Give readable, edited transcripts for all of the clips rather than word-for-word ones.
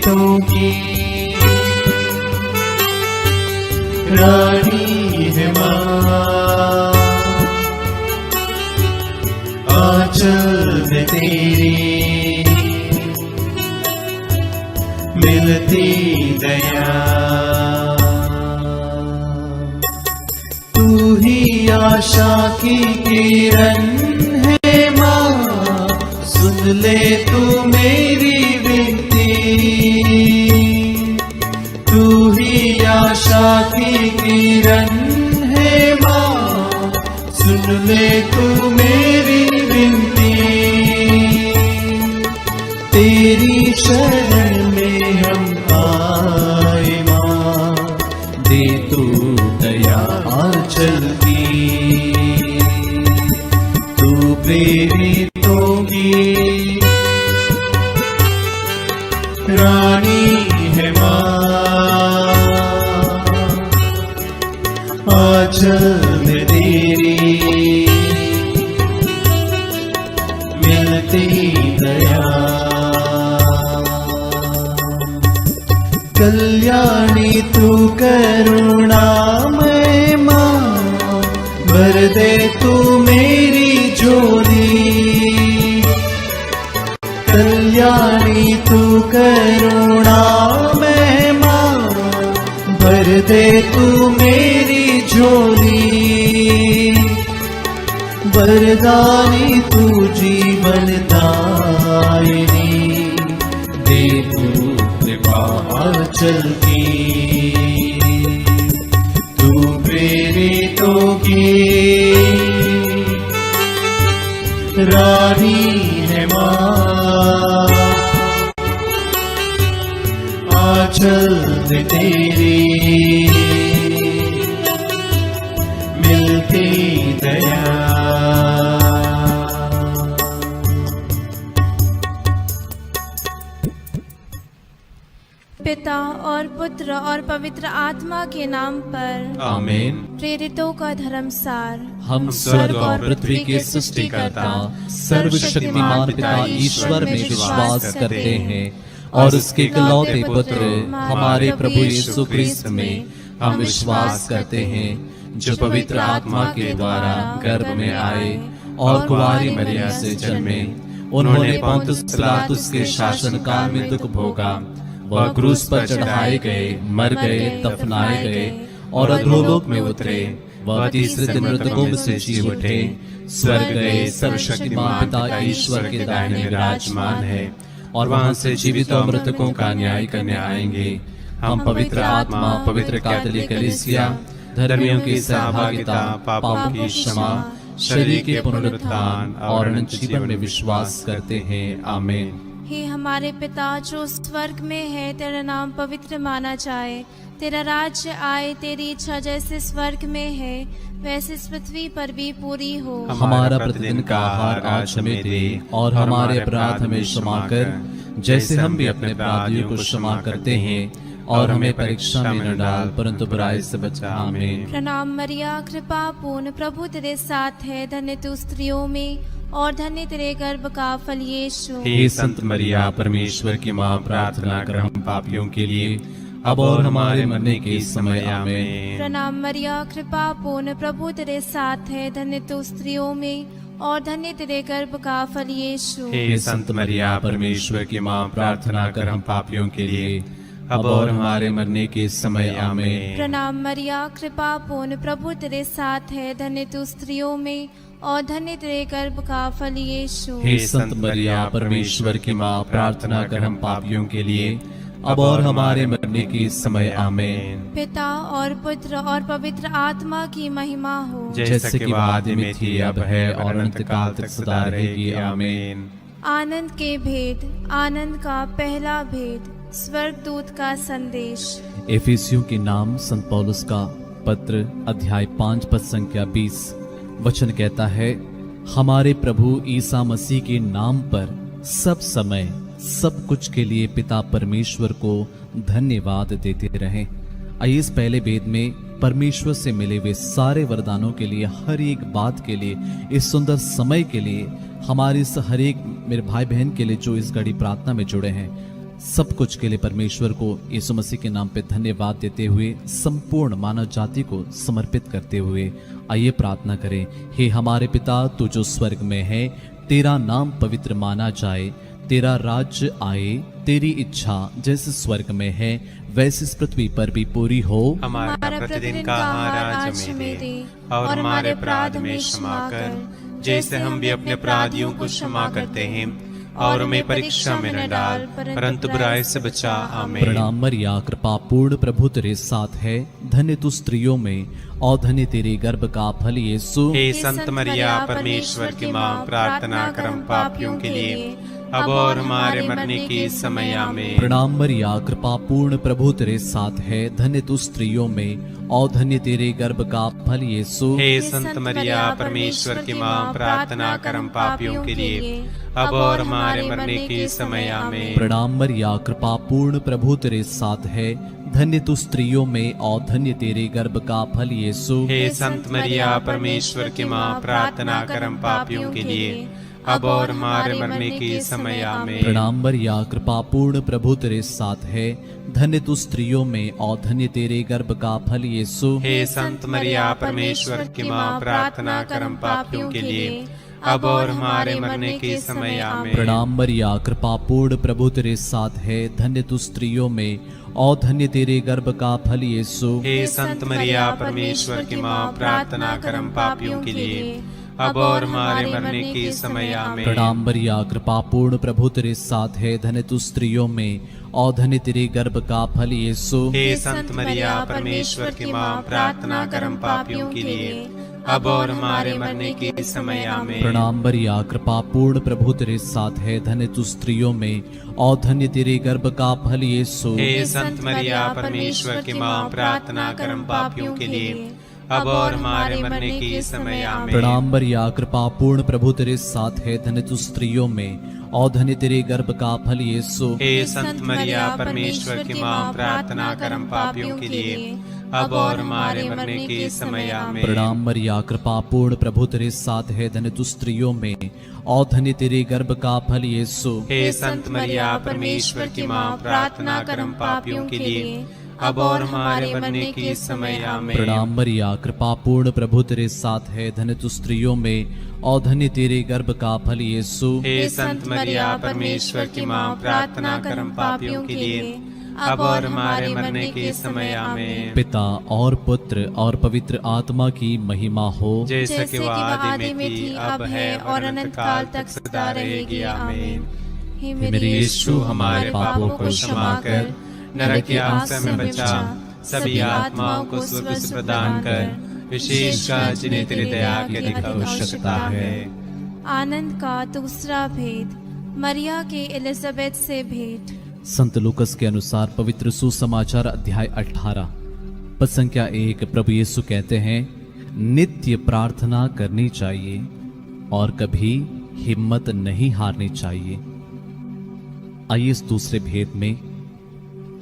प्रेरितों की रानी है माँ। आंचल में तेरी मिलती दया, तू ही आशा की किरण है माँ। सुन ले तू मेरी विनती, तू ही आशा की किरण है माँ। सुन ले तू मेरी विनती, तेरी शरण में हम आए माँ। दे तू दया आंचल की, तू प्रेरितों की रानी है माँ। आंचल में तेरी मिलती दया, कल्याणी तू करुणामय माँ। भर दे तू मेरी झोली, कल्याणी तू करुणामय माँ। भर दे तू मेरी झोली, वरदानी तू जीवन दायिनी। दे तू कृपा आंचल की, तू प्रेरितों की रानी है माँ। आंचल में तेरी मिलती दया। पिता और पुत्र और पवित्र आत्मा के नाम पर आमीन। प्रेरितों का धर्मसार। हम स्वर्ग और पृथ्वी के सृष्टिकर्ता सर्वशक्तिमान पिता ईश्वर में विश्वास करते हैं और उसके इकलौते पुत्र हमारे प्रभु यीशु क्रिस्त में हम विश्वास करते हैं, जो पवित्र आत्मा के द्वारा गर्भ में आए और कुंवारी मरिया से जन्मे। उन्होंने पोंतुस पिलातुस के शासन काल में दुख भोगा, वह क्रूस पर चढ़ाए गए, मर गए, दफनाए गए और अधोलोक में उतरे। वह तीसरे दिन मृतकों में से जी उठे, स्वर्ग गए, सर्वशक्तिमान पिता ईश्वर के दाहिने विराजमान है और वहां से जीवित और मृतकों का न्याय करने आएंगे। हम पवित्र आत्मा, पवित्र कैथोलिक कलीसिया, धर्मियों की सहभागिता, पापों की क्षमा, शरीर के पुनरुत्थान और अनंत जीवन में विश्वास करते हैं। आमीन। हे हमारे पिता जो स्वर्ग में है, तेरा नाम पवित्र माना जाए। तेरा राज्य आए, तेरी इच्छा जैसे स्वर्ग में है वैसे इस पृथ्वी पर भी पूरी हो। हमारा प्रतिदिन का आहार आज हमें दे और हमारे अपराध हमें क्षमा कर, जैसे हम भी अपने अपराधियों को क्षमा करते हैं। और हमें परीक्षा में न डाल, परंतु बुराई से बचा। आमीन। प्रणाम मरिया, कृपा पूर्ण, प्रभु तेरे साथ है। धन्य तू स्त्रियों में और धन्य तेरे गर्भ का फल यीशु। हे संत मरिया, परमेश्वर की माँ, प्रार्थना कर हम पापियों के लिए अब और हमारे मरने के समय। आमीन। प्रणाम मरिया, कृपा पूर्ण, प्रभु तेरे साथ है। धन्य तू स्त्रियों में और धन्य तेरे गर्भ का फल यीशु। हे संत मरिया, परमेश्वर की माँ, प्रार्थना कर हम पापियों के लिए अब और हमारे मरने के समय। आमीन। प्रणाम मरिया, कृपा पूर्ण, प्रभु तेरे साथ है। धन्य तू स्त्रियों में और धन्य तेरे गर्भ का फल यीशु। हे संत मरिया, परमेश्वर की माँ, प्रार्थना कर हम पापियों के लिए अब और हमारे मरने के समय। आमीन। पिता और पुत्र और पवित्र आत्मा की महिमा हो, जैसे कि आदि में थी, अब है और अनंत काल तक सदा रहेगी। आमीन। आनंद के भेद। आनंद का पहला भेद, स्वर्गदूत का संदेश। एफिसियों के नाम संत पौलुस का पत्र, अध्याय 5 पद संख्या 20। वचन कहता है, हमारे प्रभु ईसा मसीह के नाम पर सब समय सब कुछ के लिए पिता परमेश्वर को धन्यवाद देते रहें। आइए इस पहले वेद में परमेश्वर से मिले हुए सारे वरदानों के लिए, हर एक बात के लिए, इस सुंदर समय के लिए, हमारे इस हर एक मेरे भाई बहन के लिए जो इस घड़ी प्रार्थना में जुड़े हैं, सब कुछ के लिए परमेश्वर को यीशु मसीह के नाम पे धन्यवाद देते हुए संपूर्ण मानव जाति को समर्पित करते हुए आइए प्रार्थना करें। हे हमारे पिता, तू जो स्वर्ग में है, तेरा नाम पवित्र माना जाए, तेरा राज्य आए, तेरी इच्छा जैसे स्वर्ग में है वैसे इस पृथ्वी पर भी पूरी हो। हमारा प्रतिदिन का आहार आज हमें दे, और हमारे अपराध में क्षमा कर, जैसे हम भी अपने अपराधियों को क्षमा करते हैं, और हमें परीक्षा में न डाल, परंतु बुराई से बचा। आमीन। प्रणाम मरिया, कृपा पूर्ण प्रभु तेरे साथ है, धन्य तू स्त्रियों में और धन्य तेरे गर्भ का फल यीशु। हे संत मरिया, परमेश्वर की माँ, प्रार्थना कर हम पापियों के लिए, अब और हमारे मरने के समय। आमीन। प्रणाम मरिया, कृपा पूर्ण प्रभु तेरे साथ है, धन्य तू स्त्रियों में और धन्य तेरे गर्भ का फल यीशु। हे संत मरिया, परमेश्वर की माँ, प्रार्थना कर हम पापियों के लिए, अब और हमारे मरने के समय। आमीन। प्रणाम मरिया, कृपा पूर्ण प्रभु तेरे साथ है, धन्य तू स्त्रियों में और धन्य तेरे गर्भ का फल यीशु। हे संत मरिया, परमेश्वर की माँ, प्रार्थना कर हम पापियों के लिए, अब और हमारे मरने के समय। आमीन। प्रणाम मरिया, कृपा पूर्ण प्रभु तेरे साथ है, धन्य तू स्त्रियों में और धन्य तेरे गर्भ का फल यीशु। हे संत मरिया, परमेश्वर की माँ, प्रार्थना कर हम पापियों के लिए, अब और हमारे मरने के समय। आमीन। प्रणाम मरिया, कृपा पूर्ण प्रभु तेरे साथ है, धन्य तू स्त्रियों में और धन्य तेरे गर्भ का फल यीशु। हे संत मरिया, परमेश्वर की माँ, प्रार्थना कर हम पापियों के लिए, अब और हमारे मरने के समय। आमीन। प्रणाम मरिया, कृपा पूर्ण प्रभु तेरे साथ है, धन्य तू स्त्रियों में और धन्य तेरे गर्भ का फल यीशु। हे संत मरिया, परमेश्वर की माँ, प्रार्थना कर हम पापियों के लिए, अब और हमारे मरने के समय। आमीन। प्रणाम मरिया, कृपा पूर्ण प्रभु तेरे साथ है, धन्य तू स्त्रियों में और धन्य तेरे गर्भ का फल यीशु। हे संत मरिया, परमेश्वर की माँ, प्रार्थना कर हम पापियों के लिए, अब और हमारे मरने के समय। आमीन। प्रणाम मरिया, कृपा पूर्ण प्रभु तेरे साथ है, धन्य तू स्त्रियों में और धन्य तेरे गर्भ का फल यीशु। हे संत मरिया, परमेश्वर की माँ, प्रार्थना कर हम पापियों के लिए, अब और हमारे मरने के समय। आमीन। प्रणाम मरिया, कृपा पूर्ण प्रभु तेरे साथ है, धन्य तू स्त्रियों में और धन्य तेरे गर्भ का फल यीशु। हे संत मरिया, परमेश्वर की माँ, प्रार्थना कर हम पापियों के लिए, अब और हमारे मरने के समय। आमीन। प्रणाम मरिया, कृपा पूर्ण प्रभु तेरे साथ है, धन्य तू स्त्रियों में और धन्य तेरे गर्भ का फल यीशु। हे संत मरिया, परमेश्वर की माँ, प्रार्थना कर हम पापियों के लिए, अब और हमारे मरने के समय। आमीन। पिता और पुत्र और पवित्र आत्मा की महिमा हो, जैसा कि वो आदि में थी, अब है और अनंत काल तक सदा रहेगी। आमीन। हे मेरे यीशु, हमारे पापों को क्षमा कर, नरक की आग से हमें बचा, सभी आत्माओं को स्वर्ग प्रदान कर, विशेषकर जिन्हें तेरी दया की अधिक आवश्यकता है। आनंद का दूसरा भेद, मरिया के एलिजाबेथ से भेंट। संत लूकस के अनुसार पवित्र सुसमाचार अध्याय 18 पद संख्या 1। प्रभु यीशु कहते हैं, नित्य प्रार्थना करनी चाहिए और कभी हिम्मत नहीं हारनी चाहिए। आइए इस दूसरे भेद में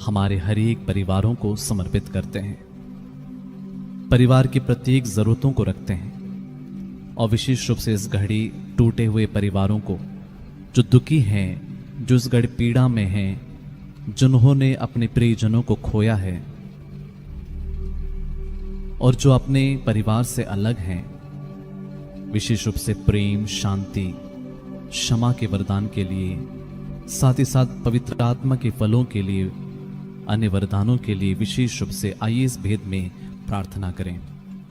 हमारे हर एक परिवारों को समर्पित करते हैं, परिवार की प्रत्येक जरूरतों को रखते हैं और विशेष रूप से इस घड़ी टूटे हुए परिवारों को, जो दुखी हैं, जो इस घड़ी पीड़ा में हैं, जिन्होंने अपने प्रियजनों को खोया है और जो अपने परिवार से अलग हैं, विशेष रूप से प्रेम, शांति, क्षमा के वरदान के लिए, साथ ही साथ पवित्र आत्मा के फलों के लिए, अन्य वरदानों के लिए विशेष रूप से आइए इस भेद में प्रार्थना करें।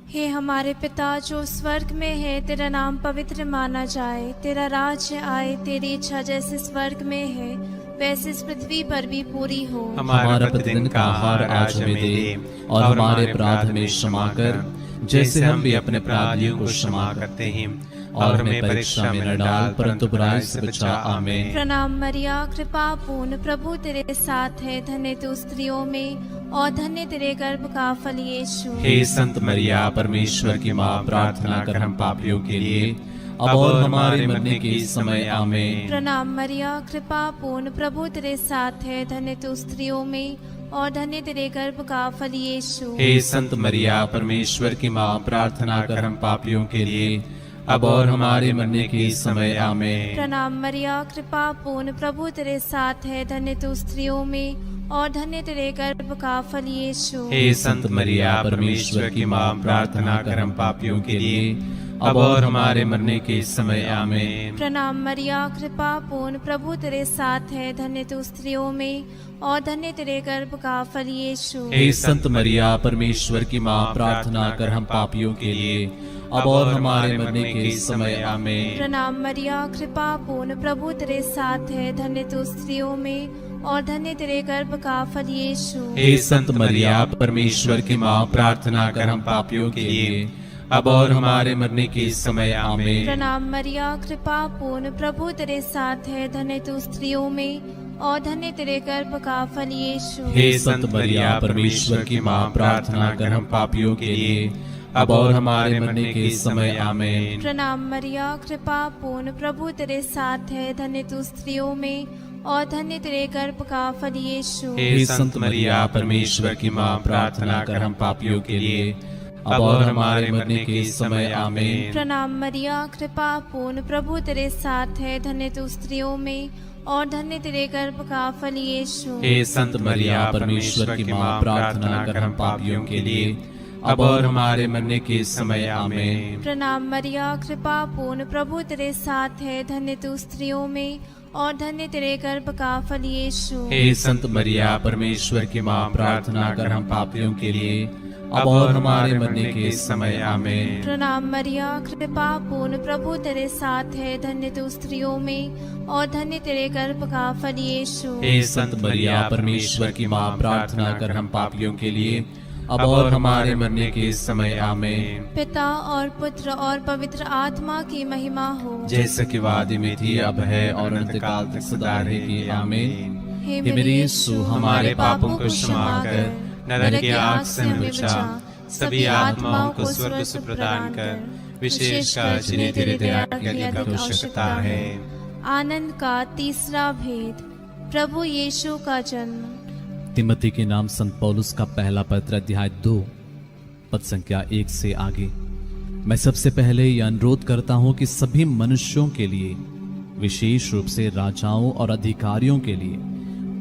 हे हमारे पिता जो स्वर्ग में है, तेरा नाम पवित्र माना जाए, तेरा राज्य आए, तेरी इच्छा जैसे स्वर्ग में है वैसे इस पृथ्वी पर भी पूरी हो। हमारा प्रतिदिन का आहार आज हमें दे, और हमारे अपराध में क्षमा कर, जैसे हम भी अपने अपराधियों को क्षमा करते हैं, और हमें परीक्षा में न डाल, परंतु बुराई से बचा। आमीन। प्रणाम मरिया, कृपा पूर्ण प्रभु तेरे साथ है, धन्य तू स्त्रियों में और धन्य तेरे गर्भ का फल यीशु। हे संत मरिया, परमेश्वर की माँ, प्रार्थना कर हम पापियों के लिए, अब और हमारे मरने के समय। आमीन। प्रणाम मरिया, कृपा पूर्ण प्रभु तेरे साथ है, धन्य तू स्त्रियों में और धन्य तेरे गर्भ का फल यीशु। हे संत मरिया, परमेश्वर की माँ, प्रार्थना कर हम पापियों के लिए, अब और हमारे मरने के समय आमीन। प्रणाम मरिया, कृपा पूर्ण, प्रभु तेरे साथ है, धन्य तू स्त्रियों में और धन्य तेरे गर्भ का फल यीशु। हे संत मरिया, परमेश्वर की माँ, प्रार्थना कर हम पापियों के लिए, अब और हमारे मरने के समय आमीन। प्रणाम मरिया, कृपा पूर्ण, प्रभु तेरे साथ है, धन्य तू स्त्रियों में और धन्य तेरे गर्भ का फल यीशु। हे संत मरिया, परमेश्वर की माँ, प्रार्थना कर हम पापियों के लिए, अब और हमारे मरने के समय आमीन। प्रणाम मरिया, कृपा पूर्ण, प्रभु तेरे साथ है, धन्य तू स्त्रियों में और धन्य तेरे गर्भ का फल यीशु। हे संत मरिया, परमेश्वर की माँ, प्रार्थना कर हम पापियों के लिए, अब और हमारे मरने के समय आमीन। प्रणाम मरिया, कृपा पूर्ण, प्रभु तेरे साथ है, धन्य तू स्त्रियों में और धन्य तेरे गर्भ का फल यीशु। हे संत मरिया, परमेश्वर की माँ, प्रार्थना कर हम पापियों के लिए, अब और हमारे मरने के समय आमीन। प्रणाम मरिया, कृपा पूर्ण, प्रभु तेरे साथ है, धन्य तू स्त्रियों में और धन्य तेरे गर्भ का फल यीशु। हे संत मरिया, परमेश्वर की माँ, प्रार्थना कर हम पापियों के लिए, अब और हमारे मरने के समय आमीन। प्रणाम मरिया, कृपा पूर्ण, प्रभु तेरे साथ है, धन्य तू स्त्रियों में और धन्य तेरे गर्भ का फल यीशु। हे संत मरिया, परमेश्वर की माँ, प्रार्थना कर हम पापियों के लिए, अब और हमारे मरने के समय आमीन। प्रणाम मरिया, कृपा पूर्ण, प्रभु तेरे साथ है, धन्य तू स्त्रियों में और धन्य तेरे गर्भ का फल यीशु। हे संत मरिया, परमेश्वर की माँ, प्रार्थना कर हम पापियों के लिए, अब और हमारे मरने के समय आमीन। प्रणाम मरिया, कृपा पूर्ण, प्रभु तेरे साथ है, धन्य तू स्त्रियों में और धन्य तेरे गर्भ का फल यीशु। हे संत मरिया, परमेश्वर की माँ, प्रार्थना कर हम पापियों के लिए, अब और हमारे मरने के समय आमीन। पिता और पुत्र और पवित्र आत्मा की महिमा हो, जैसे कि वादी में थी, अब है और अंतकाल तक सदा रहेगी आमीन। हे मेरे यीशु, हमारे पापों को क्षमा कर, नरक की आग से हमें बचा, सभी आत्माओं को स्वर्ग से प्रदान कर, विशेषकर जिन्हें तेरे दया की अधिक आवश्यकता है। आनंद का तीसरा भेद, प्रभु यीशु का जन्म। तिमोथी के नाम संत पौलुस का पहला पत्र अध्याय 2 पद संख्या 1 से आगे। मैं सबसे पहले यह अनुरोध करता हूं कि सभी मनुष्यों के लिए, विशेष रूप से राजाओं और अधिकारियों के लिए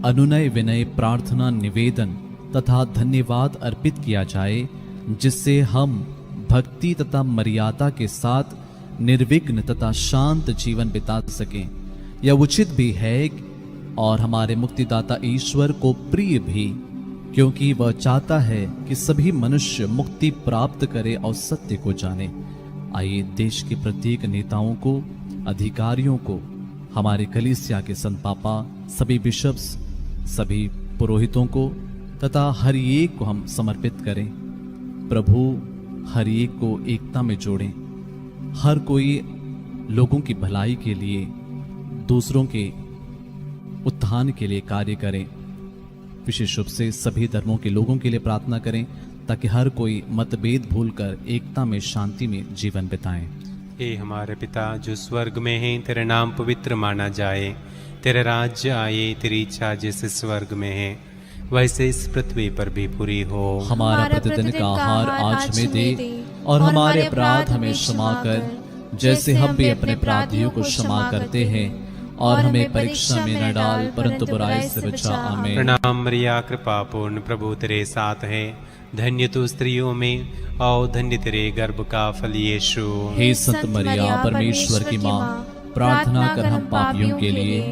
अनुनय विनय, प्रार्थना, निवेदन तथा धन्यवाद अर्पित किया जाए, जिससे हम भक्ति तथा मर्यादा के साथ निर्विघ्न तथा शांत जीवन बिता सकें। यह उचित भी है और हमारे मुक्तिदाता ईश्वर को प्रिय भी, क्योंकि वह चाहता है कि सभी मनुष्य मुक्ति प्राप्त करे और सत्य को जाने। आइए देश के प्रत्येक नेताओं को, अधिकारियों को, हमारे कलीसिया के संत पापा, सभी बिशप्स, सभी पुरोहितों को तथा हर एक को हम समर्पित करें। प्रभु हर एक को एकता में जोड़ें। हर कोई लोगों की भलाई के लिए, दूसरों के उत्थान के लिए कार्य करें। विशेष रूप से सभी धर्मों के लोगों के लिए प्रार्थना करें, ताकि हर कोई मतभेद भूलकर एकता में, शांति में जीवन बिताएं। हे हमारे पिता जो स्वर्ग में है, तेरा नाम पवित्र माना जाए, तेरा राज्य आए, तेरी इच्छा जैसे स्वर्ग में है वैसे इस पृथ्वी पर भी पूरी हो। हमारा प्रतिदिन का आहार आज हमें दे, और हमारे अपराध हमें क्षमा कर, जैसे हम भी अपने अपराधियों को क्षमा करते हैं, और हमें परीक्षा में न डाल, परंतु बुराई से बचा। आमीन। प्रणाम मरिया, कृपा पूर्ण, प्रभु तेरे साथ है, धन्य तू स्त्रियों में और धन्य तेरे गर्भ का फल यीशु। हे संत मरिया, परमेश्वर की माँ, प्रार्थना कर हम पापियों के लिए,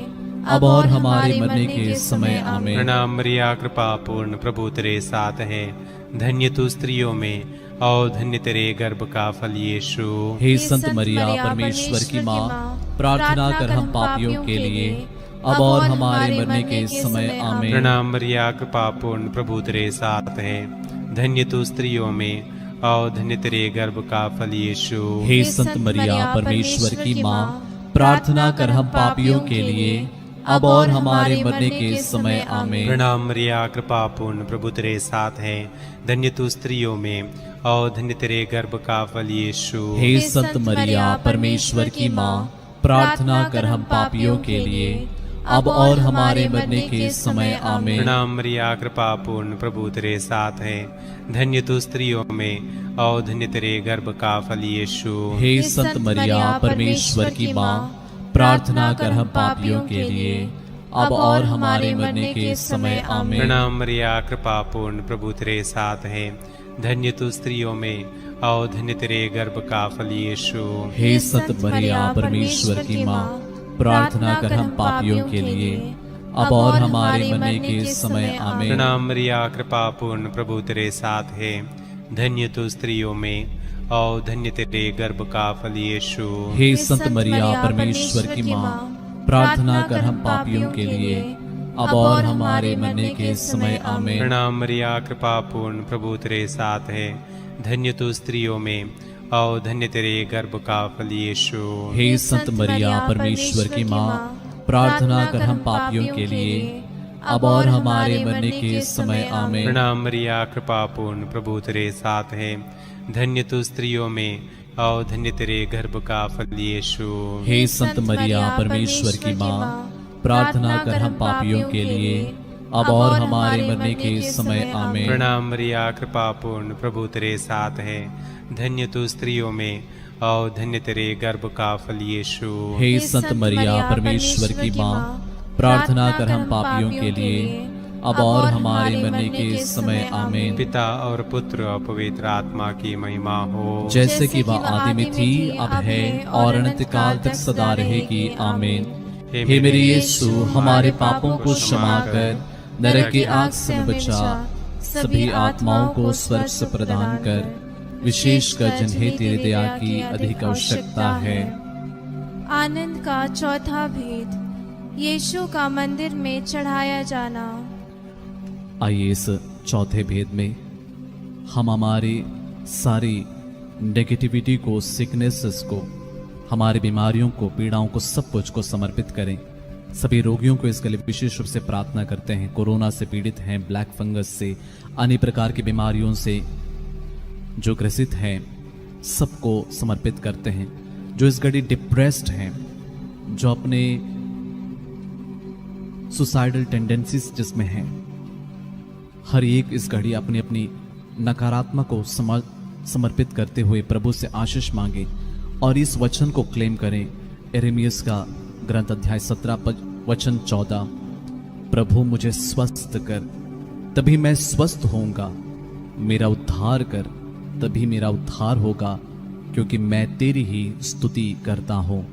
अब और हमारे मरने के समय। आमीन। प्रणाम मरिया, कृपा पूर्ण, प्रभु तेरे साथ है, धन्य तू स्त्रियों में और धन्य तेरे गर्भ का फल यीशु। हे संत मरिया, परमेश्वर की माँ, प्रार्थना कर हम पापियों के लिए, अब और हमारे मरने के समय। आमीन। प्रणाम मरिया, कृपा पूर्ण, प्रभु तेरे साथ है, धन्य तू स्त्रियों में और धन्य तेरे गर्भ का फल यीशु। हे संत मरिया, परमेश्वर की माँ, प्रार्थना कर हम पापियों के लिए, अब और हमारे मरने के समय। आमीन। प्रणाम मरिया, कृपा पूर्ण, प्रभु तेरे साथ है, धन्य तू स्त्रियों में और धन्य तेरे गर्भ का फल यीशु। हे संत मरिया, परमेश्वर की माँ, प्रार्थना कर हम पापियों के लिए, अब और हमारे मरने के समय आमीन। प्रणाम मरिया, कृपा पूर्ण, प्रभु तेरे साथ है। धन्य तू स्त्रियों में और धन्य तेरे गर्भ का फल यीशु। हे संत मरिया, परमेश्वर की माँ, प्रार्थना कर हम पापियों के लिए, अब और हमारे मरने के समय आमीन। प्रणाम मरिया, कृपा पूर्ण, प्रभु तेरे साथ है। धन्य तू स्त्रियों में और धन्य तेरे गर्भ का फल यीशु। हे संत मरिया, परमेश्वर की माँ, प्रार्थना कर हम पापियों के लिए, अब और हमारे मरने के समय आमीन। प्रणाम मरिया, कृपा पूर्ण, प्रभु तेरे साथ है। धन्य तू स्त्रियों में और धन्य तेरे गर्भ का फल यीशु। हे संत मरिया, परमेश्वर की माँ, प्रार्थना कर हम पापियों के लिए, अब और हमारे मरने के समय आमीन। प्रणाम मरिया, कृपा पूर्ण, प्रभु तेरे साथ है। धन्य तू स्त्रियों में और धन्य तेरे गर्भ का फल यीशु। हे संत मरिया, परमेश्वर की माँ, प्रार्थना कर हम पापियों के लिए, अब और हमारे मरने के समय आमीन। प्रणाम मरिया, कृपा पूर्ण, प्रभु तेरे साथ है। धन्य तू स्त्रियों में और धन्य तेरे गर्भ का फल यीशु। हे संत मरिया, परमेश्वर की माँ, प्रार्थना कर हम पापियों के लिए, अब और हमारे मरने के समय आमीन। प्रणाम मरिया, कृपा पूर्ण, प्रभु तेरे साथ है। धन्य तू स्त्रियों में और धन्य तेरे गर्भ का फल यीशु। हे संत मरिया, परमेश्वर की माँ, प्रार्थना कर हम पापियों के लिए, अब और हमारे मरने के समय आमीन। पिता और पुत्र और पवित्र आत्मा की महिमा हो, जैसे कि वह आदि में थी, अब है और अनंत काल तक सदा रहेगी आमीन। हे मेरे यीशु, हमारे पापों को क्षमा कर, नरक की आग से बचा, सभी आत्माओं को स्वर्ग से प्रदान कर, विशेषकर जिन्हें तेरी दया की अधिक आवश्यकता है। आनंद का चौथा भेद, यीशु का मंदिर में चढ़ाया जाना। आइए इस चौथे भेद में हम हमारी सारी नेगेटिविटी को, सिकनेसेस को, हमारी बीमारियों को, पीड़ाओं को, सब कुछ को समर्पित करें। सभी रोगियों को इसके लिए विशेष रूप से प्रार्थना करते हैं। कोरोना से पीड़ित हैं, ब्लैक फंगस से, अन्य प्रकार की बीमारियों से जो ग्रसित हैं, सबको समर्पित करते हैं। जो इस घड़ी डिप्रेस्ड हैं, जो अपने सुसाइडल टेंडेंसीज जिसमें हैं, हर एक इस घड़ी अपनी अपनी नकारात्मक को समर्पित करते हुए प्रभु से आशीष मांगे और इस वचन को क्लेम करें। यिर्मयाह का ग्रंथ अध्याय 17 वचन 14, प्रभु मुझे स्वस्थ कर, तभी मैं स्वस्थ होऊंगा, मेरा उद्धार कर, तभी मेरा उद्धार होगा, क्योंकि मैं तेरी ही स्तुति करता हूँ।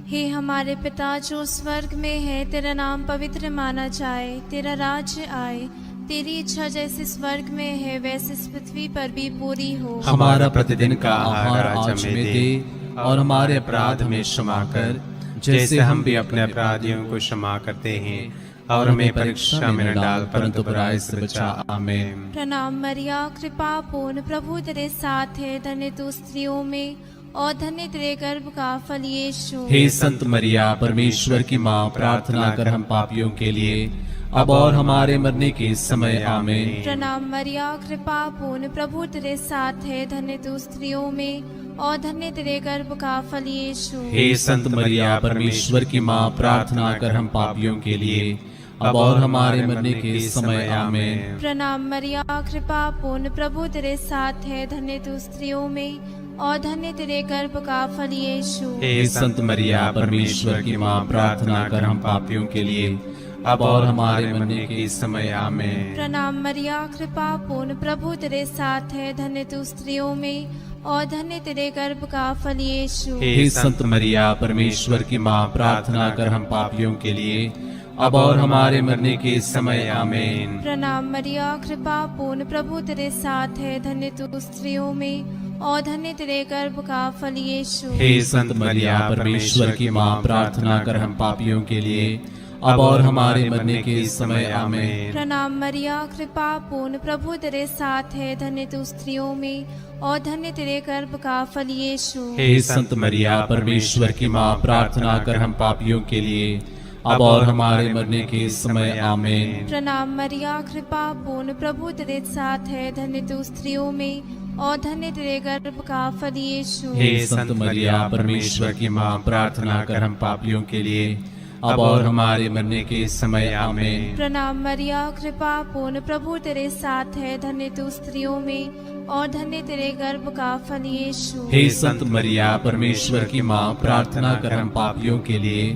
हे हमारे पिता जो स्वर्ग में है, तेरा नाम पवित्र माना जाए, तेरा राज्य आए, तेरी इच्छा जैसे स्वर्ग में है वैसे इस पृथ्वी पर भी पूरी हो। हमारा प्रतिदिन का आहार आज हमें दे, और हमारे अपराध में क्षमा कर, जैसे हम भी अपने अपराधियों को क्षमा करते हैं, और हमें परीक्षा में न डाल, परंतु बुराई से बचा। आमीन। प्रणाम मरिया, कृपा पूर्ण, प्रभु तेरे साथ है। धन्य तू स्त्रियों में और धन्य तेरे गर्भ का फल यीशु। हे संत मरिया, परमेश्वर की माँ, प्रार्थना कर हम पापियों के लिए, अब और हमारे मरने के समय आमीन। प्रणाम मरिया, कृपा पूर्ण, प्रभु तेरे साथ है। धन्य तू स्त्रियों में और धन्य तेरे गर्भ का फल यीशु। हे संत मरिया, परमेश्वर की माँ, प्रार्थना कर हम पापियों के लिए, अब और हमारे मरने के समय आमीन। प्रणाम मरिया, कृपा पूर्ण, प्रभु तेरे साथ है। धन्य तू स्त्रियों में और धन्य तेरे गर्भ का फल यीशु। हे संत मरिया, परमेश्वर की माँ, प्रार्थना कर हम पापियों के लिए, अब और हमारे मरने के समय आमीन। प्रणाम मरिया, कृपा पूर्ण, प्रभु तेरे साथ है। धन्य तू स्त्रियों में और धन्य तेरे गर्भ का फल यीशु। हे संत मरिया, परमेश्वर की माँ, प्रार्थना कर हम पापियों के लिए, अब और हमारे मरने के समय आमीन। प्रणाम मरिया, कृपा पूर्ण, प्रभु तेरे साथ है। धन्य तू स्त्रियों में और धन्य तेरे गर्भ का फल यीशु। हे संत मरिया, परमेश्वर की माँ, प्रार्थना कर हम पापियों के लिए, अब और हमारे मरने के समय आमीन। प्रणाम मरिया, कृपा पूर्ण, प्रभु तेरे साथ है। धन्य तू स्त्रियों में और धन्य तेरे गर्भ का फल यीशु। हे संत मरिया, परमेश्वर की माँ, प्रार्थना कर हम पापियों के लिए, अब और हमारे मरने के समय आमीन। प्रणाम मरिया, कृपा पूर्ण, प्रभु तेरे साथ है। धन्य तू स्त्रियों में और धन्य तेरे गर्भ का फल यीशु। हे संत मरिया, परमेश्वर की माँ, प्रार्थना कर हम पापियों के लिए, अब और हमारे मरने के समय आमीन। प्रणाम मरिया, कृपा पूर्ण, प्रभु तेरे साथ है, धन्य तू स्त्रियों में और धन्य तेरे गर्भ का फल यीशु। हे संत मरिया, परमेश्वर की माँ, प्रार्थना कर हम पापियों के लिए,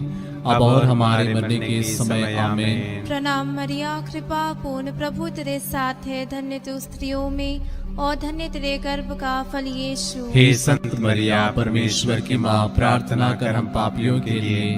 अब और हमारे मरने के समय आमीन। प्रणाम मरिया, कृपा पूर्ण, प्रभु तेरे साथ है, धन्य तू स्त्रियों में और धन्य तेरे गर्भ का फल यीशु। हे संत मरिया, परमेश्वर की माँ, प्रार्थना कर हम पापियों के लिए,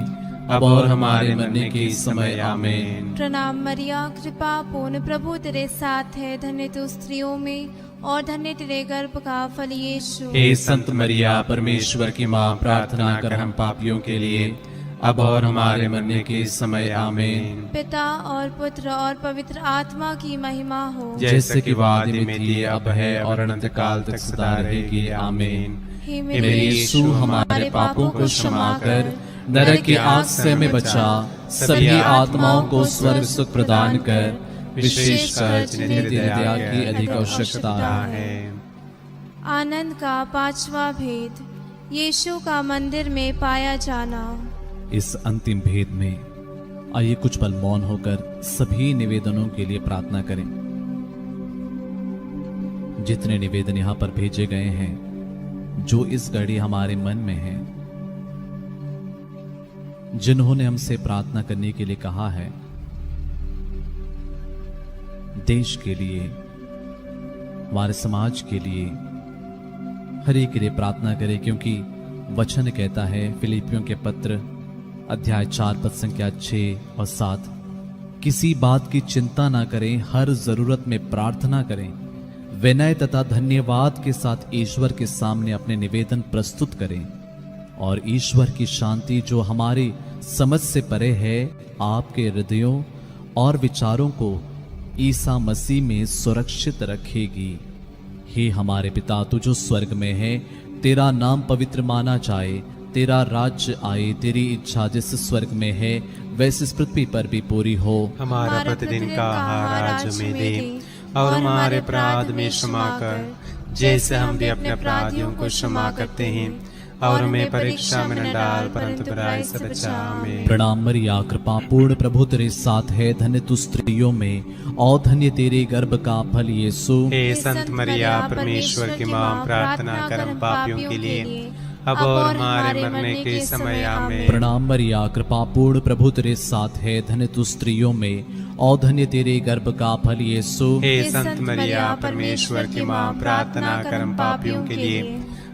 अब और हमारे मरने के समय आमीन। प्रणाम मरिया, कृपा पूर्ण, प्रभु तेरे साथ है, धन्य तू स्त्रियों में और धन्य तेरे गर्भ का फल यीशु। हे संत मरिया, परमेश्वर की माँ, प्रार्थना कर हम पापियों के लिए, अब और हमारे मरने के समय आमीन। पिता और पुत्र और पवित्र आत्मा की महिमा हो, जैसे कि वादी में थी, अब है और अनंत काल तक सदा रहेगी आमीन। हे मेरे यीशु, हमारे पापों को क्षमा कर, नरक की आग से हमें बचा, सभी आत्माओं को स्वर्ग सुख प्रदान कर, विशेषकर जिन्हें तेरी दया की अधिक आवश्यकता है। आनंद का पांचवा भेद, यीशु का मंदिर में पाया जाना। इस अंतिम भेद में आइए कुछ पल मौन होकर सभी निवेदनों के लिए प्रार्थना करें। जितने निवेदन यहाँ पर भेजे गए हैं, जो इस घड़ी हमारे मन में हैं, जिन्होंने हमसे प्रार्थना करने के लिए कहा है, देश के लिए, हमारे समाज के लिए, हर एक के लिए प्रार्थना करें, क्योंकि वचन कहता है फिलिपियों के पत्र अध्याय 4 पद संख्या 6 और 7, किसी बात की चिंता ना करें, हर जरूरत में प्रार्थना करें, विनय तथा धन्यवाद के साथ ईश्वर के सामने अपने निवेदन प्रस्तुत करें, और ईश्वर की शांति जो हमारी समझ से परे है, आपके हृदयों और विचारों को ईसा मसीह में सुरक्षित रखेगी। हे हमारे पिता, तू जो स्वर्ग में है, तेरा नाम पवित्र माना जाए, तेरा राज्य आए, तेरी इच्छा जैसे स्वर्ग में है वैसे इस पृथ्वी पर भी पूरी हो। हमारा प्रतिदिन का आहार आज हमें दे, और हमारे अपराध में क्षमा कर, जैसे हम भी अपने अपराधियों को क्षमा करते हैं, और हमें परीक्षा में न डाल, परंतु बुराई से बचा। आमीन। प्रणाम मरिया, कृपा पूर्ण, प्रभु तेरे साथ है, धन्य तू स्त्रियों में और धन्य तेरे गर्भ का फल यीशु। हे संत मरिया, परमेश्वर की माँ, प्रार्थना कर हम पापियों के लिए, अब और हमारे मरने के समय आमीन। प्रणाम मरिया, कृपा पूर्ण, प्रभु तेरे साथ है, धन्य तू स्त्रियों में और धन्य तेरे गर्भ का फल यीशु। हे संत मरिया, परमेश्वर की माँ, प्रार्थना कर हम पापियों के लिए,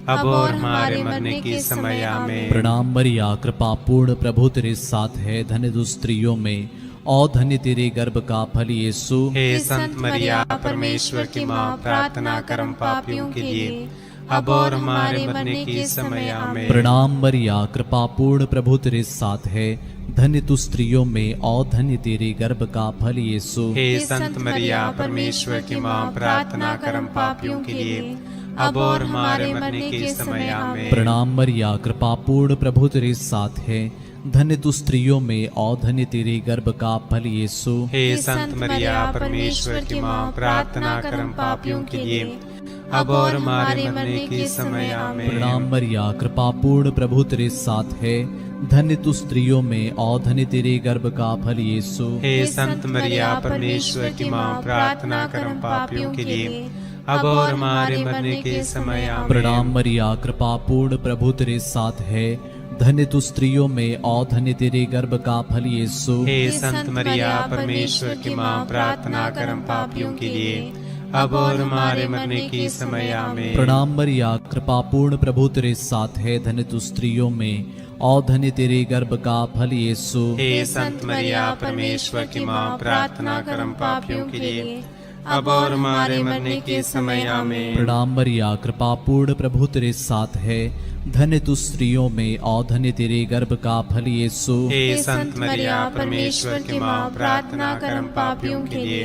अब और हमारे मरने के समय आमीन। प्रणाम मरिया, कृपा पूर्ण, प्रभु तेरे साथ है, धन्य तू स्त्रियों में और धन्य तेरे गर्भ का फल यीशु। हे संत मरिया, परमेश्वर की माँ, प्रार्थना कर हम पापियों के लिए, अब और हमारे मरने के समय आमीन। प्रणाम मरिया, कृपा पूर्ण, प्रभु तेरे साथ है, धन्य तू स्त्रियों में और धन्य तेरे गर्भ का फल यीशु। हे संत मरिया, परमेश्वर की माँ, प्रार्थना कर हम पापियों के लिए, अब और हमारे मरने के समय आमीन। प्रणाम मरिया, कृपा पूर्ण, प्रभु तेरे साथ है, धन्य तू स्त्रियों में और धन्य तेरे गर्भ का फल यीशु। हे संत मरिया, परमेश्वर की माँ, प्रार्थना कर हम पापियों के लिए, अब और हमारे मरने के समय आमीन। प्रणाम मरिया, कृपा पूर्ण, प्रभु तेरे साथ है, धन्य तू स्त्रियों में और धन्य तेरे गर्भ का फल यीशु। हे संत मरिया, परमेश्वर की माँ, प्रार्थना कर हम पापियों के लिए, अब और हमारे मरने के समय आमीन। प्रणाम मरिया, कृपा पूर्ण, प्रभु तेरे साथ है, धन्य तू स्त्रियों में और धन्य तेरे गर्भ का फल यीशु। हे संत मरिया, परमेश्वर की माँ, प्रार्थना कर हम पापियों के लिए, अब और हमारे मरने के समय आमीन। प्रणाम मरिया, कृपा पूर्ण, प्रभु तेरे साथ है, धन्य तू स्त्रियों में और धन्य तेरे गर्भ का फल यीशु। हे संत मरिया, परमेश्वर की माँ, प्रार्थना कर हम पापियों के लिए, अब और हमारे मरने के समय आमीन। प्रणाम मरिया, कृपा पूर्ण, प्रभु तेरे साथ है, धन्य तू स्त्रियों में और धन्य तेरे गर्भ का फल यीशु। हे संत मरिया, परमेश्वर की माँ, प्रार्थना कर हम पापियों के लिए,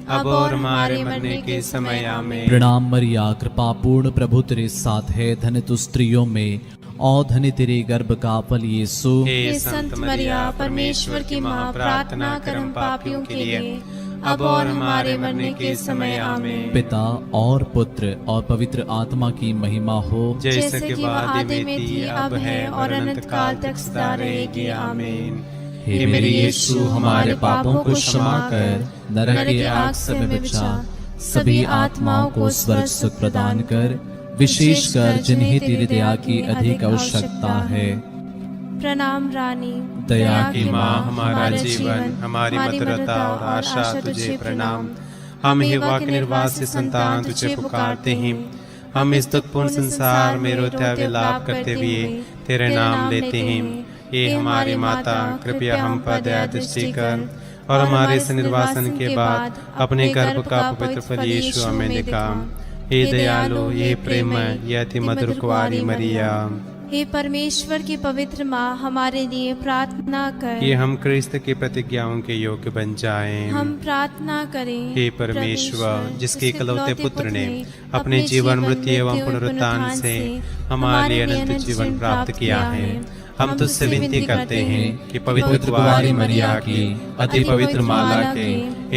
अब और हमारे मरने के समय आमीन। प्रणाम मरिया, कृपा पूर्ण, प्रभु तेरे साथ है, धन्य तू स्त्रियों में और धन्य तेरे गर्भ का फल यीशु। हे संत मरिया, परमेश्वर की माँ, प्रार्थना कर हम पापियों के लिए, अब और हमारे मरने के समय आमीन। पिता और पुत्र और पवित्र आत्मा की महिमा हो, जैसे कि वादे में थी, अब है और अनंत काल तक सदा रहेगी। आमीन। हे मेरे यीशु, हमारे पापों को क्षमा कर नरक की आग से हमें बचा, सभी आत्माओं को स्वर्ग सुख प्रदान कर, विशेषकर जिन्हें तेरी दया की अधिक आवश्यकता है। प्रणाम रानी, दया की माँ, हमारा जीवन, हमारी मधुरता और आशा तुझे प्रणाम। हम हिवा के निर्वासी संतान तुझे पुकारते हैं। हम इस दुखपूर्ण संसार में रोते विलाप करते हुए तेरे नाम लेते हैं। ये हमारी माता, कृपया हम पर दया दृष्टि कर और हमारे इस निर्वासन के बाद अपने गर्भ का पवित्र फल यीशु हमें दिखा। हे दयालु, ये प्रेम, ये अति मधुर कुंवारी मरिया, हे परमेश्वर की पवित्र माँ, हमारे लिए प्रार्थना कर। ये हम क्रिस्त की प्रतिज्ञाओं के योग्य बन जाएं। हम प्रार्थना करें। हे परमेश्वर, जिसके इकलौते पुत्र ने अपने जीवन, मृत्यु एवं पुनरुत्थान से हमारे अनंत जीवन प्राप्त किया है, हम तुझसे विनती करते हैं कि पवित्र कुंवारी मरिया की अति पवित्र माला के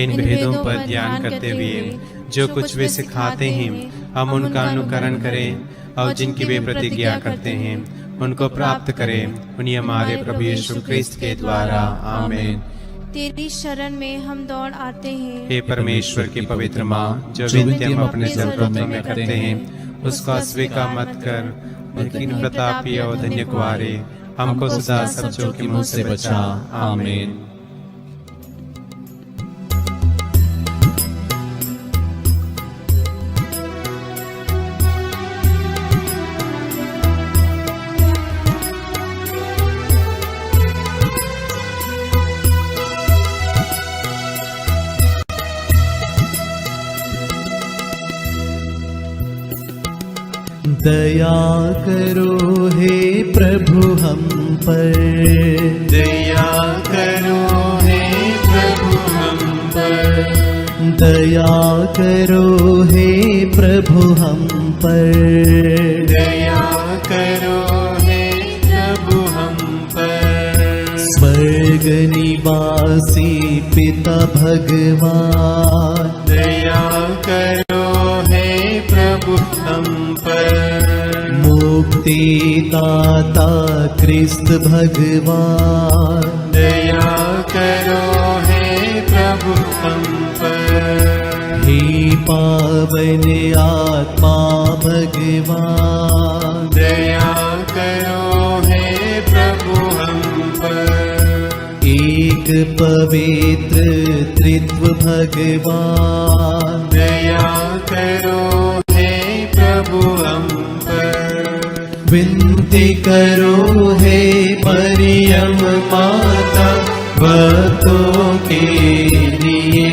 इन भेदों पर ध्यान करते हुए जो कुछ वे सिखाते हैं, हम उनका अनुकरण करें और जिनकी वे प्रतिज्ञा करते हैं उनको प्राप्त करें। उन्हीं हमारे प्रभु यीशु क्रिस्त के द्वारा, आमीन। तेरी शरण में हम दौड़ आते हैं। हे परमेश्वर की पवित्र माँ, जो विनती हम अपने जरूरतों में करते हैं उसको अस्वीकार मत कर, लेकिन प्रतापी और धन्य कुंवारे हमको सदा सब जोखिमों से बचा। आमीन। दया करो हे प्रभु हम पर, दया करो हे प्रभु हम पर, दया करो हे प्रभु हम पर, दया करो हे प्रभु हम पर। स्वर्ग निवासी पिता भगवान, दया करो हे प्रभु हम पर। मुक्ति दाता क्रिस्त भगवान, दया करो हे प्रभु हम पर। हे पावन आत्मा भगवान, दया करो हे प्रभु हम पर। एक पवित्र त्रित्व भगवान, दया करो हे प्रभु हम पर। विनती करो हे मरियम माता भक्तों के लिए,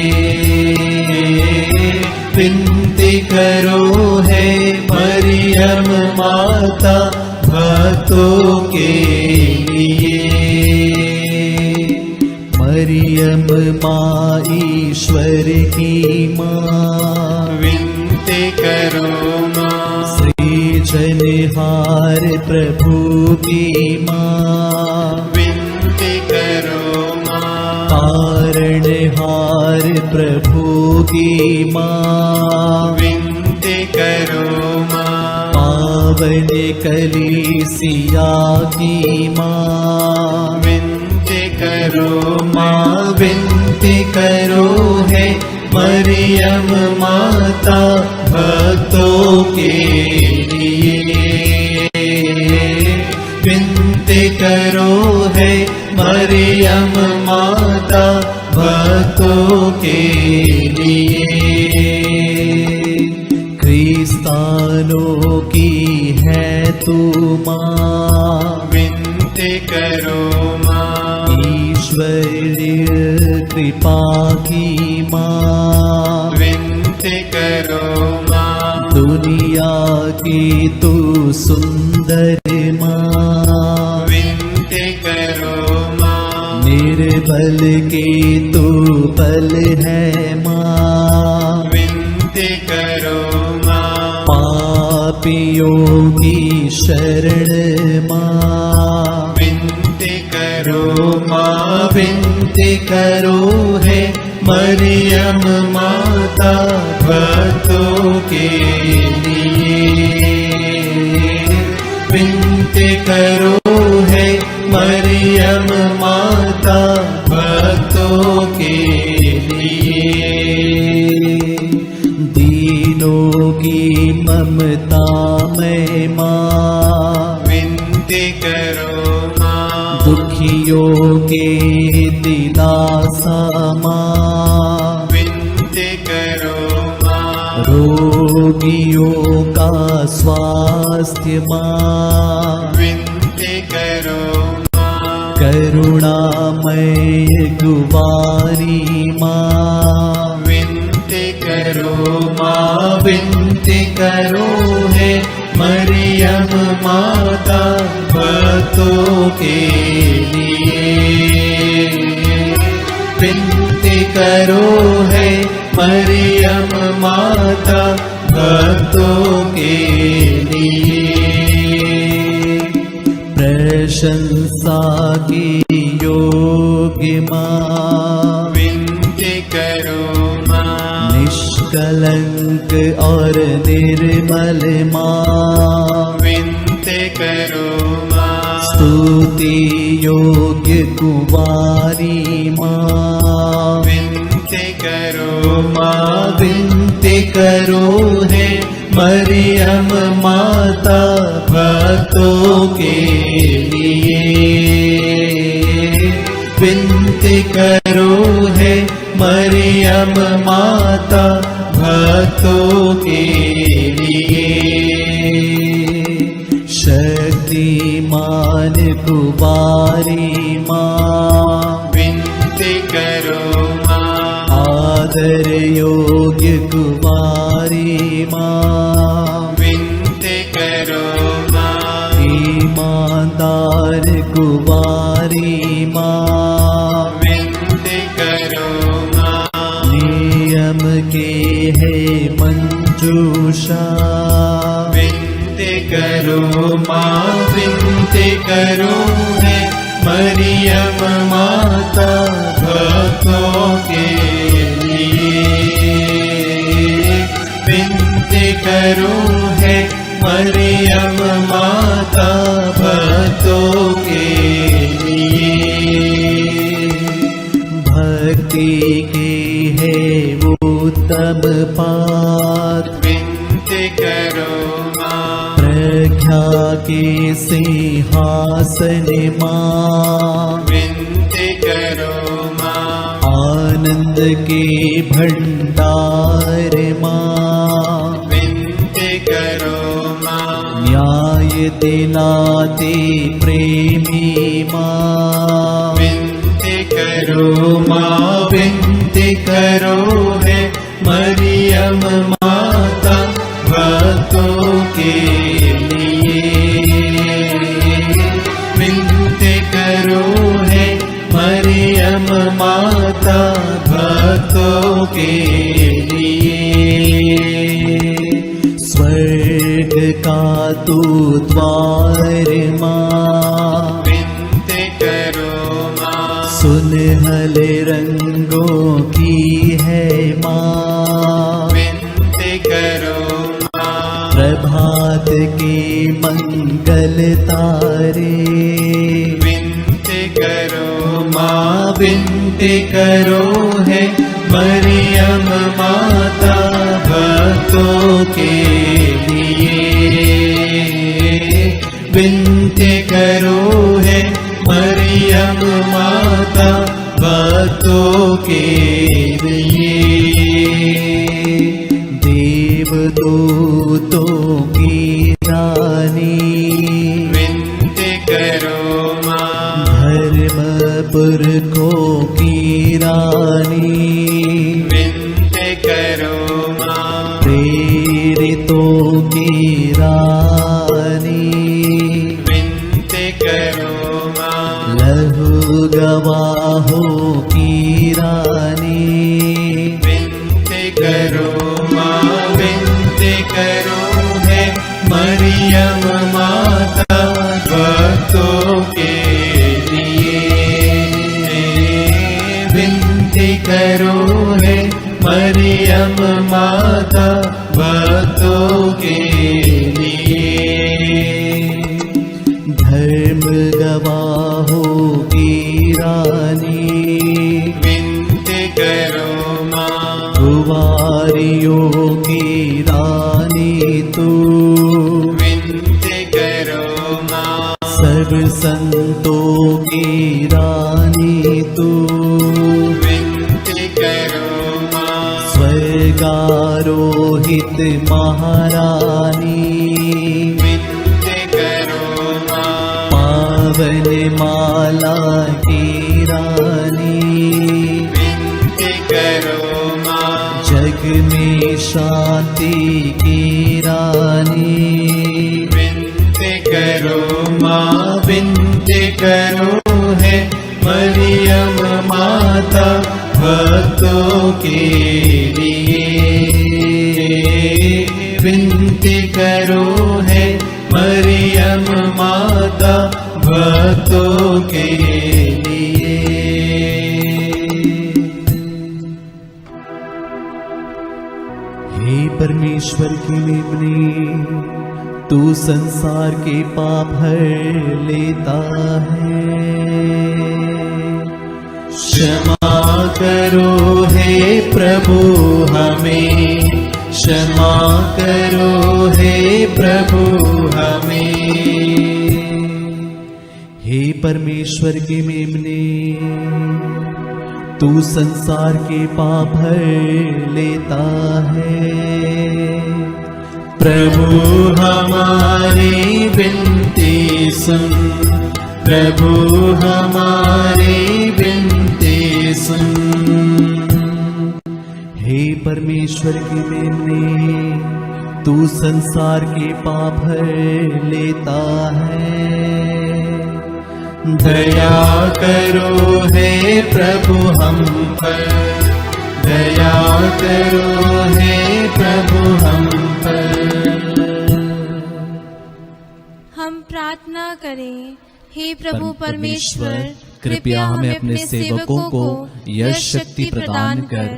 विनती करो हे मरियम माता भक्तों के लिए। मरियम माँ ईश्वर की माँ, विनती करो माँ। सृजनहार प्रभु की माँ, विनती करो माँ। तारणहार प्रभु की माँ, विनती करो माँ। पावन कलीसिया की माँ, विनती करो माँ। विनती करो है मरियम माता भक्तों के लिए, विनती करो है मरियम माता भक्तों के लिए। क्रिस्तानों की है तू माँ, विनती करो माँ। ईश्वरीय कृपा की माँ, विनती करो माँ। दुनिया की तू सुंदर माँ, विनती करो माँ। निर्बल की तू बल है माँ, विनती करो माँ। पापियों की शरण माँ, विनती करो माँ। विनती करो है मरियम माता भक्तों के लिए, विनती करो है मरियम माता माता भक्तों के लिए। दीनों की ममता में माँ विनती करो माँ। दुखियों के दिलासा माँ विनती करो माँ। रोगियों का स्वास्थ्य माँ विनती करो माँ। करुणामय गुवारी माँ विनती करो माँ विनती करो है मरियम माता भक्तों के लिए। विनती करो है मरियम माता भक्तों के लिए। प्रशंसा की योग्य माँ विनती करो माँ। निष्कलंक और निर्मल माँ विनती करो माँ। स्तुति योग्य कुमारी माँ विनती करो माँ विनती करो है मरियम माता भक्तों के लिए। विनती करो है मरियम माता भक्तों के लिए। शक्तिमान कुमारी माँ विनती करो माँ। आदर योग्य कुमारी माँ विनती करो माँ। ईमानदार कुमारी माँ विनती करो माँ। नियम के है मंजूषा विनती करो माँ विनती करो है मरियम माता भक्तों के लिए। विनती करो है मरियम माता भक्तों के लिए। भक्ति की है वो उत्तम पात विनती करो माँ। प्रज्ञा के सिंहासन माँ विनती करो माँ। आनंद के भंडार माँ विनती करो माँ। न्याय दिलाते प्रेमी माँ विनती करो माँ विनती करो है मरियम माता भक्तों के लिए। विनती करो है मरियम माता भक्तों के लिए। स्वर्ग का तू द्वार माँ विनती करो माँ। सुनहल रंगों की है माँ विनती करो माँ। प्रभात के मंगल तारे विनती करो माँ विनती करो है मरियम माता भक्तों के लिए। विनती करो है मरियम माता भक्तों के लिए। देवदूतों की रानी विनती करो माँ। धर्मपुरखों की रानी विनती करो माँ। प्रेरितों की रानी विनती करो माँ। लहू गवाहों की रानी विनती करो माँ। विनती करो है मरियम माता भक्तों के लिए। विनती करो है मरियम माता भक्तों के लिए। धर्म गवाहों की रानी कुंवारियों की रानी तू, विनती करो माँ सर्व संतों की रानी तू, विनती करो माँ स्वर्गारोहित महारानी, विनती करो माँ पावन माला की रानी, विनती करो माँ जग में शांति की रानी, विनती करो माँ विनती करो है मरियम माता भक्तों के लिए, विनती करो है मरियम माता भक्तों के लिए। हे परमेश्वर की मेमने, तू संसार के पाप हर लेता है, क्षमा करो हे प्रभु हमें, क्षमा करो हे प्रभु हमें। हे परमेश्वर के मेमने, तू संसार के पाप हर लेता है, प्रभु हमारी विनती सुन, प्रभु हमारी विनती सुन। हे परमेश्वर की मेमने, तू संसार के पाप हर लेता है, दया करो हे प्रभु हम पर, दया करो हे प्रभु हम पर। हम प्रार्थना करें। हे प्रभु परमेश्वर, कृपया हमें अपने सेवकों को यह शक्ति प्रदान कर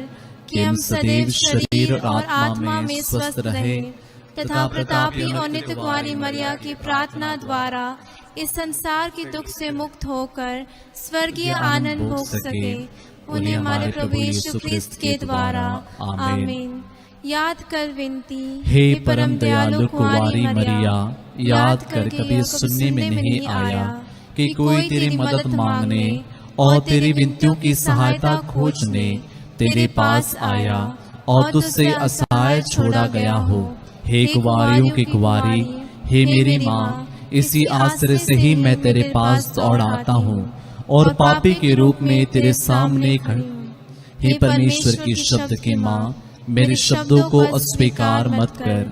कि हम सदैव शरीर और आत्मा में स्वस्थ रहे तथा प्रतापी और नित्य कुंवारी मरिया की प्रार्थना द्वारा इस संसार के दुख से मुक्त होकर स्वर्गीय आनंद भोग सके। उन्हें हमारे प्रभु यीशु ख्रिस्त के द्वारा आमीन। याद कर विनती। हे परम दयालु कुंवारी मरिया, याद कर कभी सुनने में नहीं आया कि कोई तेरी मदद मांगने और तेरी विनतियों की सहायता खोजने तेरे पास आया और तुझसे असहाय छोड़ा गया हो। हे कुंवारियों की कुंवारी, हे मेरी माँ, इसी आश्रय से ही मैं तेरे पास दौड़ आता हूँ और पापी के रूप में तेरे सामने खड़ी। हे परमेश्वर की शब्द की माँ, मेरे शब्दों को अस्वीकार मत कर,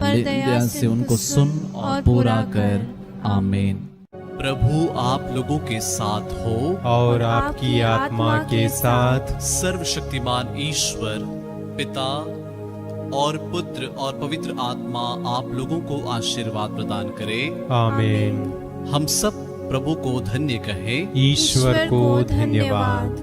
दया से उनको सुन और पूरा कर। आमीन। प्रभु आप लोगों के साथ हो और आपकी आत्मा के साथ। सर्वशक्तिमान ईश्वर पिता और पुत्र और पवित्र आत्मा आप लोगों को आशीर्वाद प्रदान करे। आमीन। हम सब प्रभु को धन्य कहें। ईश्वर को धन्यवाद।